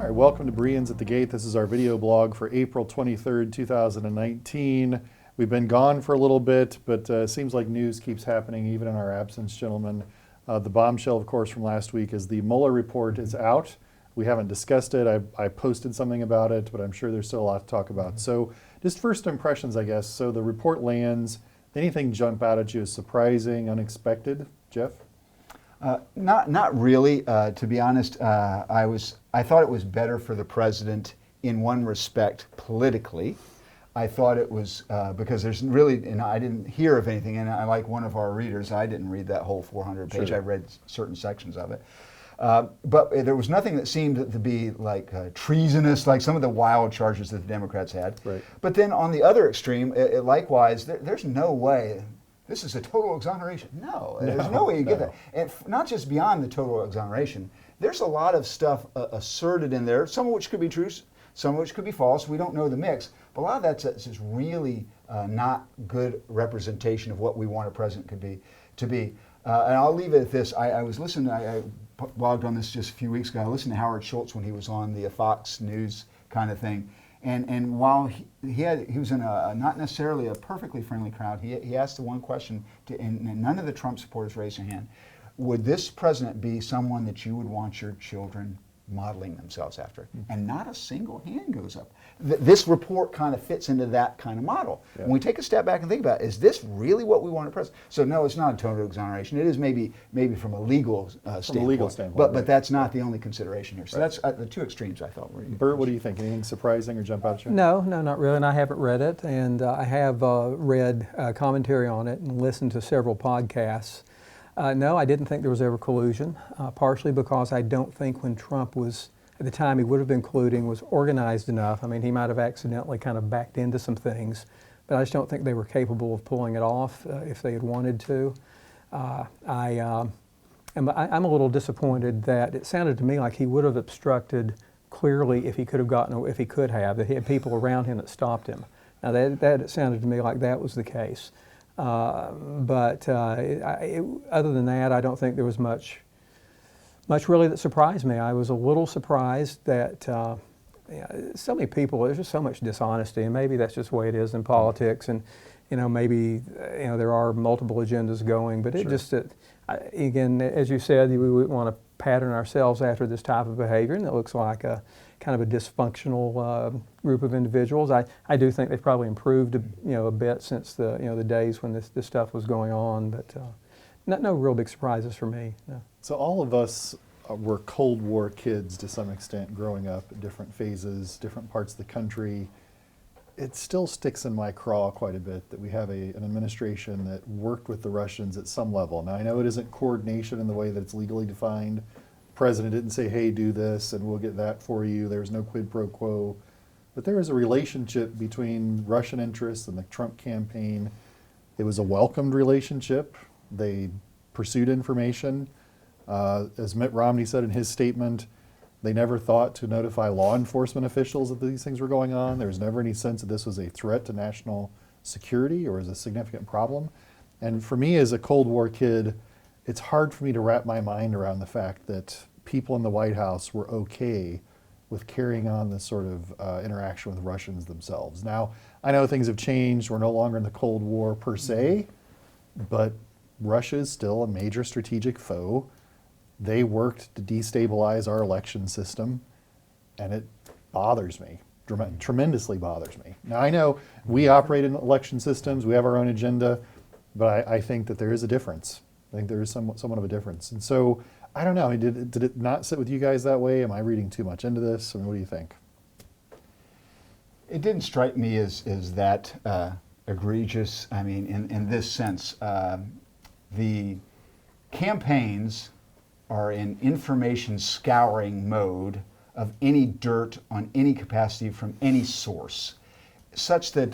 All right, welcome to Bereans at the Gate. This is our video blog for April 23rd, 2019. We've been gone for a little bit, but it seems like news keeps happening even in our absence, gentlemen. The bombshell, of course, from last week is the Mueller Report is out. We haven't discussed it. I posted something about it, but I'm sure there's still a lot to talk about. So just first impressions, I guess. So the report lands. Anything jump out at you as surprising, unexpected? Jeff? Not really. To be honest, I thought it was better for the president in one respect politically. I thought it was because there's really, and I didn't hear of anything, and I like one of our readers, I didn't read that whole 400 page, Sure. I read certain sections of it. But there was nothing that seemed to be like treasonous, like some of the wild charges that the Democrats had. Right. But then on the other extreme, likewise, there's no way. This is a total exoneration. No, there's no way you get that. And not just beyond the total exoneration, there's a lot of stuff asserted in there, some of which could be true, some of which could be false. We don't know the mix. But a lot of that's just really not good representation of what we want a president to be. And I'll leave it at this. I was listening, I blogged on this just a few weeks ago. I listened to Howard Schultz when he was on the Fox News kind of thing. And while he was in a not necessarily a perfectly friendly crowd, he asked the one question, and none of the Trump supporters raised their hand. Would this president be someone that you would want your children modeling themselves after? And not a single hand goes up. This report kind of fits into that kind of model. Yeah. When we take a step back and think about it, is this really what we want a president? So no, it's not a total exoneration. It is maybe from a legal standpoint. From a legal standpoint, But right. that's not the only consideration here. So Right. that's the two extremes I felt were. Bert, what do you think? Anything surprising or jump out at you? No, not really, and I haven't read it, and I have read commentary on it and listened to several podcasts. No, I didn't think there was ever collusion, partially because I don't think when Trump was, at the time he would have been colluding, was organized enough. I mean, he might have accidentally kind of backed into some things, but I just don't think they were capable of pulling it off if they had wanted to. I'm a little disappointed that it sounded to me like he would have obstructed clearly if he could have, that he had people around him that stopped him. Now that it sounded to me like that was the case. But other than that, I don't think there was much really that surprised me. I was a little surprised that so many people, there's just so much dishonesty, and maybe that's just the way it is in politics, and maybe there are multiple agendas going, but it Sure. just, again, as you said, we would want to pattern ourselves after this type of behavior, and it looks like a kind of a dysfunctional group of individuals. I do think they've probably improved a bit since the days when this stuff was going on, but no real big surprises for me. No. So all of us were Cold War kids to some extent growing up at different phases, different parts of the country. It still sticks in my craw quite a bit that we have an administration that worked with the Russians at some level. Now I know it isn't coordination in the way that it's legally defined. The president didn't say, hey, do this and we'll get that for you. There was no quid pro quo. But there was a relationship between Russian interests and the Trump campaign. It was a welcomed relationship. They pursued information. As Mitt Romney said in his statement, they never thought to notify law enforcement officials that these things were going on. There was never any sense that this was a threat to national security or as a significant problem. And for me as a Cold War kid, it's hard for me to wrap my mind around the fact that people in the White House were okay with carrying on this sort of interaction with Russians themselves. Now, I know things have changed. We're no longer in the Cold War per se, but Russia is still a major strategic foe. They worked to destabilize our election system, and it bothers me, tremendously bothers me. Now, I know we operate in election systems, we have our own agenda, but I think that there is a difference. I think there is somewhat of a difference. And so, I don't know, I mean, did it not sit with you guys that way? Am I reading too much into this? I mean, what do you think? It didn't strike me as that egregious. I mean, in this sense, the campaigns are in information scouring mode of any dirt on any capacity from any source, such that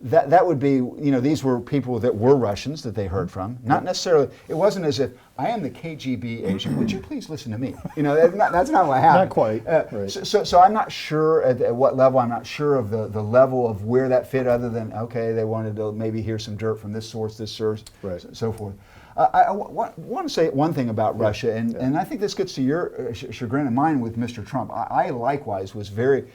that would be, these were people that were Russians that they heard from. Not necessarily, it wasn't as if, I am the KGB agent, would you please listen to me? That's not what happened. Not quite. Right. So I'm not sure at what level, I'm not sure of the level of where that fit other than, okay, they wanted to maybe hear some dirt from this source, right, so forth. I want to say one thing about Russia, and I think this gets to your chagrin and mine with Mr. Trump. I likewise was very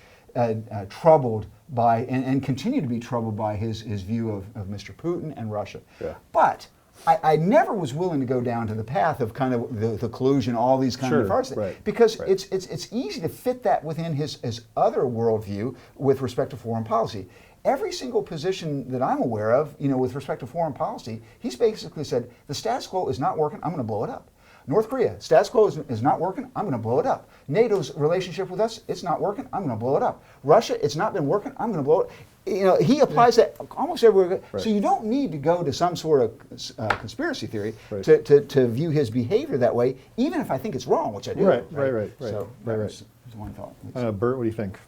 troubled by, and continue to be troubled by his view of Mr. Putin and Russia. Yeah. But I never was willing to go down to the path of kind of the collusion, all these kind of farces, because it's easy to fit that within his other worldview with respect to foreign policy. Every single position that I'm aware of, with respect to foreign policy, he's basically said the status quo is not working. I'm going to blow it up. North Korea, status quo is not working. I'm going to blow it up. NATO's relationship with us, it's not working. I'm going to blow it up. Russia, it's not been working. I'm going to blow it. He applies that almost everywhere. So you don't need to go to some sort of conspiracy theory to view his behavior that way, even if I think it's wrong, which I do. Right. So that was one thought. Bert, what do you think?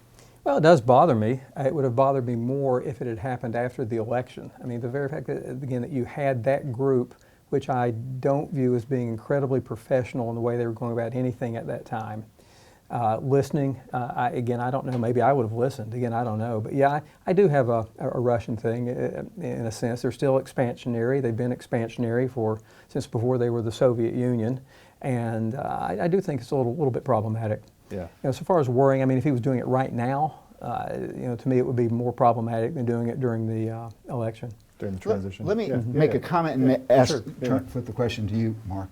Well, it does bother me. It would have bothered me more if it had happened after the election. I mean, the very fact that, again, that you had that group, which I don't view as being incredibly professional in the way they were going about anything at that time. Listening, again, I don't know, maybe I would have listened. Again, I don't know. But yeah, I do have a Russian thing in a sense. They're still expansionary. They've been expansionary since before they were the Soviet Union. And I do think it's a little bit problematic. Yeah. So far as worrying, I mean, if he was doing it right now, to me it would be more problematic than doing it during the election. During the transition. Let me make a comment and flip the question to you, Mark.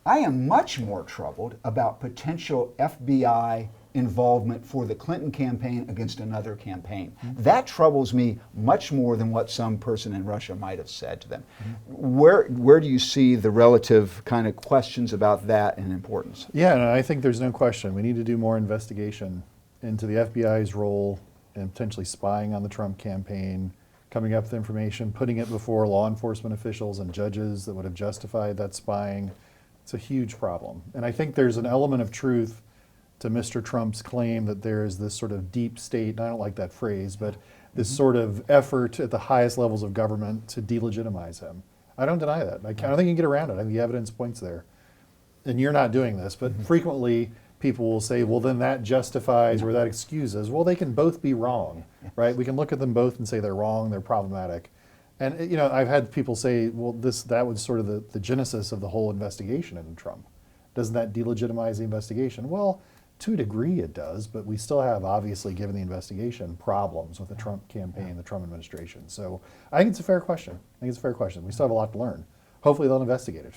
I am much more troubled about potential FBI involvement for the Clinton campaign against another campaign. That troubles me much more than what some person in Russia might have said to them. Where do you see the relative kind of questions about that and importance? Yeah, no, I think there's no question. We need to do more investigation into the FBI's role in potentially spying on the Trump campaign, coming up with information, putting it before law enforcement officials and judges that would have justified that spying. It's a huge problem. And I think there's an element of truth to Mr. Trump's claim that there is this sort of deep state, and I don't like that phrase, but this sort of effort at the highest levels of government to delegitimize him. I don't deny that. I don't think you can get around it. I think the evidence points there. And you're not doing this, but frequently people will say, well, then that justifies or that excuses. Well, they can both be wrong, right? We can look at them both and say they're wrong, they're problematic. And I've had people say, well, that was sort of the genesis of the whole investigation into Trump. Doesn't that delegitimize the investigation? Well, to a degree it does, but we still have, obviously, given the investigation, problems with the Trump campaign, the Trump administration. So I think it's a fair question. We still have a lot to learn. Hopefully they'll investigate it.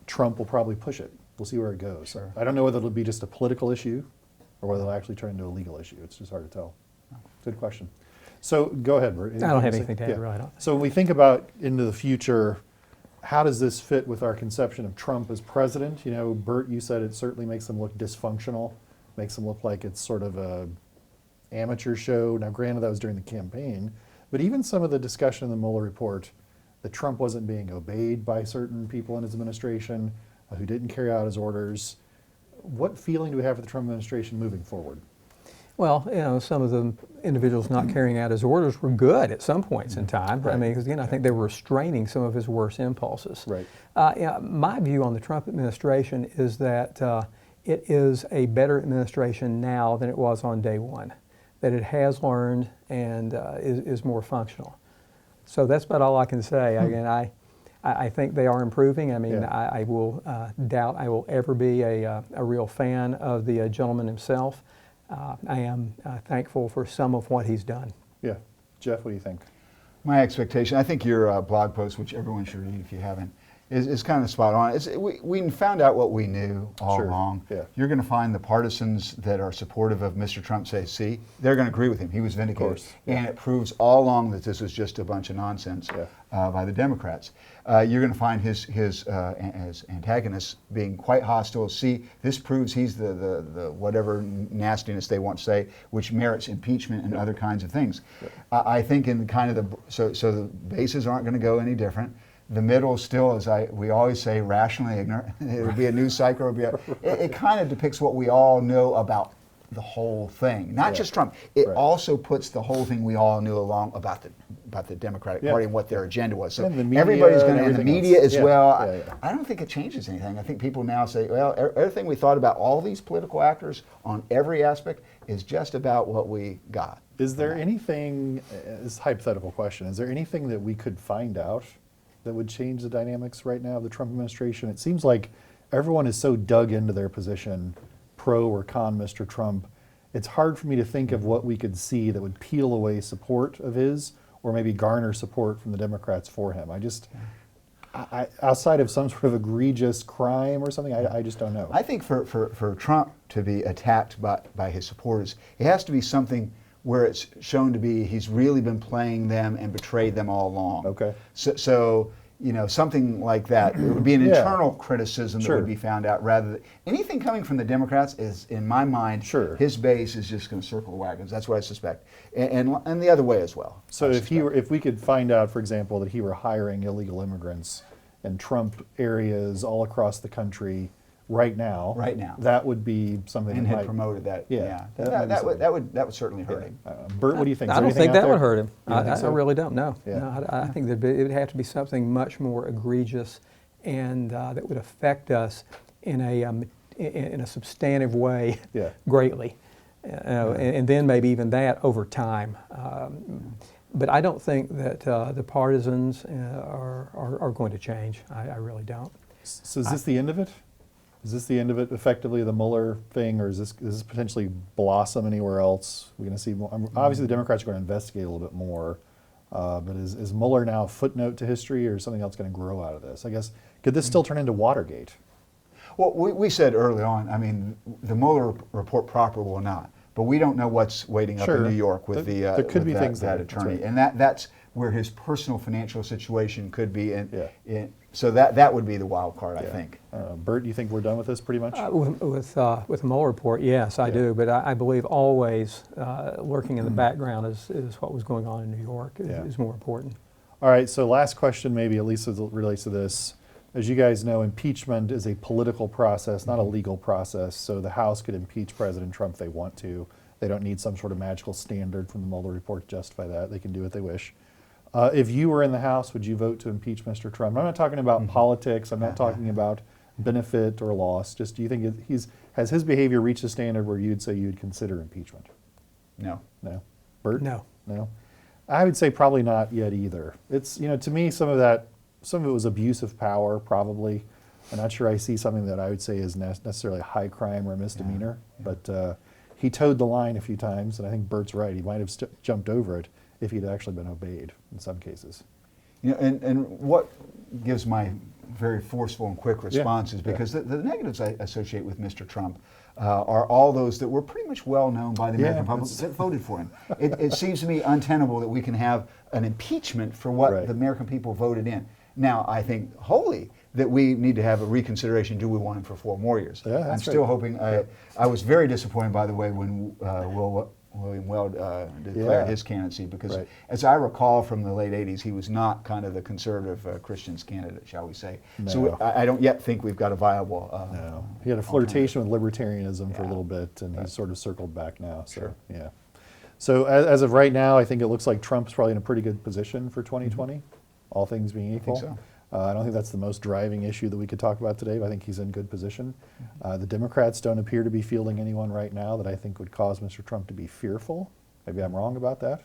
Trump will probably push it. We'll see where it goes. Sure. I don't know whether it'll be just a political issue or whether it'll actually turn into a legal issue. It's just hard to tell. Good question. So go ahead, Bert. I don't have anything to add, really. So when we think about into the future, how does this fit with our conception of Trump as president? Bert, you said it certainly makes him look dysfunctional, makes him look like it's sort of a amateur show. Now, granted, that was during the campaign, but even some of the discussion in the Mueller Report that Trump wasn't being obeyed by certain people in his administration who didn't carry out his orders. What feeling do we have for the Trump administration moving forward? Well, some of the individuals not carrying out his orders were good at some points in time. Right. I mean, because again, I think they were restraining some of his worst impulses. Right. My view on the Trump administration is that it is a better administration now than it was on day one, that it has learned and is more functional. So that's about all I can say. Again, I think they are improving. I mean, I will doubt I will ever be a real fan of the gentleman himself. I am thankful for some of what he's done. Yeah. Jeff, what do you think? My expectation, I think your blog post, which everyone should read if you haven't, is kind of spot on. We found out what we knew all along. Yeah. You're going to find the partisans that are supportive of Mr. Trump say, see, they're going to agree with him. He was vindicated. And it proves all along that this was just a bunch of nonsense by the Democrats. You're going to find his as antagonists being quite hostile. See, this proves he's the whatever nastiness they want to say, which merits impeachment and other kinds of things. I think in kind of so the bases aren't going to go any different. The middle still, as we always say, rationally ignorant. It'll be a news cycle. It kind of depicts what we all know about the whole thing, not just Trump. It also puts the whole thing we all knew along about the Democratic Party and what their agenda was. So everybody's going to, and the media as well. I don't think it changes anything. I think people now say, well, everything we thought about all these political actors on every aspect is just about what we got. Is there anything, this hypothetical question, is there anything that we could find out that would change the dynamics right now of the Trump administration? It seems like everyone is so dug into their position, pro or con Mr. Trump. It's hard for me to think of what we could see that would peel away support of his or maybe garner support from the Democrats for him. Outside of some sort of egregious crime or something, I just don't know. I think for Trump to be attacked by his supporters, it has to be something where it's shown to be he's really been playing them and betrayed them all along. Okay. So something like that. It would be an Yeah. internal criticism that Sure. would be found out rather than anything coming from the Democrats is, in my mind, Sure. his base is just going to circle the wagons. That's what I suspect, and the other way as well. So I if we could find out, for example, that he were hiring illegal immigrants in Trump areas all across the country right now, that would be something and that had might promoted that, Yeah, that, that might be that would certainly hurt him. Bert, what do you think? Is I there don't anything think out that there? would hurt him. You don't think I so? really don't. No, Yeah. no. I think it would have to be something much more egregious, and that would affect us in a substantive way Yeah. greatly, and then maybe even that over time. But I don't think that the partisans are going to change. I really don't. So is this the end of it? Is this the end of it, effectively, the Mueller thing, or is this potentially blossom anywhere else? We're going to see more. Obviously, the Democrats are going to investigate a little bit more, but is Mueller now a footnote to history, or is something else going to grow out of this? I guess, could this still turn into Watergate? Well, we said early on, I mean, the Mueller report proper will not, but we don't know what's waiting up Sure. in New York with There could be that, things that there. That's attorney, right. and that's where his personal financial situation could be. Yeah. So that would be the wild card, I Yeah. think. Bert, do you think we're done with this pretty much? With the Mueller report, yes, I Yeah. do. But I believe always lurking in the background is what was going on in New York Yeah. is more important. All right, so last question, maybe at least as it relates to this. As you guys know, impeachment is a political process, not a legal process. So the House could impeach President Trump if they want to. They don't need some sort of magical standard from the Mueller report to justify that. They can do what they wish. If you were in the House, would you vote to impeach Mr. Trump? I'm not talking about politics. I'm not talking about benefit or loss. Just do you think has his behavior reached a standard where you'd say you'd consider impeachment? No. No. Bert? No. No. I would say probably not yet either. It's, to me, some of it was abuse of power, probably. I'm not sure I see something that I would say is necessarily a high crime or a misdemeanor, but he towed the line a few times, and I think Bert's right. He might have jumped over it if he'd actually been obeyed in some cases. And what gives my very forceful and quick response is because the negatives I associate with Mr. Trump are all those that were pretty much well known by the American public that voted for him. It seems to me untenable that we can have an impeachment for what the American people voted in. Now, I think wholly that we need to have a reconsideration. Do we want him for 4 more years? Yeah, I'm still hoping. I was very disappointed, by the way, when William Weld declared his candidacy, because as I recall from the late 80s, he was not kind of the conservative Christians candidate, shall we say. No. So I don't yet think we've got a viable No. He had a flirtation with libertarianism for a little bit, and he's sort of circled back now. So, yeah. So as of right now, I think it looks like Trump's probably in a pretty good position for 2020, all things being equal. I think so. I don't think that's the most driving issue that we could talk about today, but I think he's in good position. The Democrats don't appear to be fielding anyone right now that I think would cause Mr. Trump to be fearful. Maybe I'm wrong about that.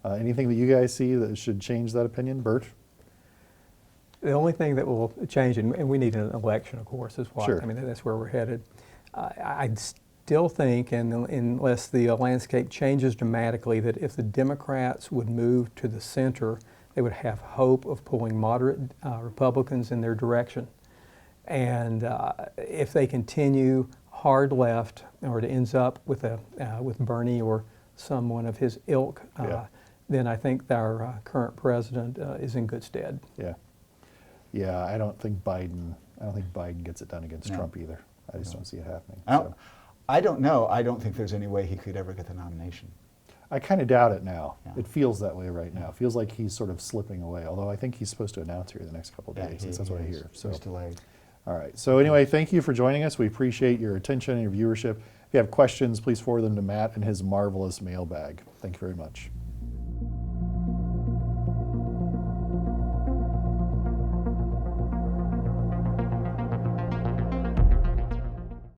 Anything that you guys see that should change that opinion? Bert? The only thing that will change, and we need an election, of course, is what. Sure. I mean, that's where we're headed. I still think, and unless the landscape changes dramatically, that if the Democrats would move to the center, they would have hope of pulling moderate Republicans in their direction. And if they continue hard left, or it ends up with Bernie or someone of his ilk, then I think our current president is in good stead. Yeah. Yeah, I don't think Biden gets it done against Trump either. I just don't see it happening. I don't know. I don't think there's any way he could ever get the nomination. I kind of doubt it now. Yeah. It feels that way right now. It feels like he's sort of slipping away, although I think he's supposed to announce here the next couple of days. That's what I hear. So, he's delayed. all right. So anyway, thank you for joining us. We appreciate your attention and your viewership. If you have questions, please forward them to Matt in his marvelous mailbag. Thank you very much.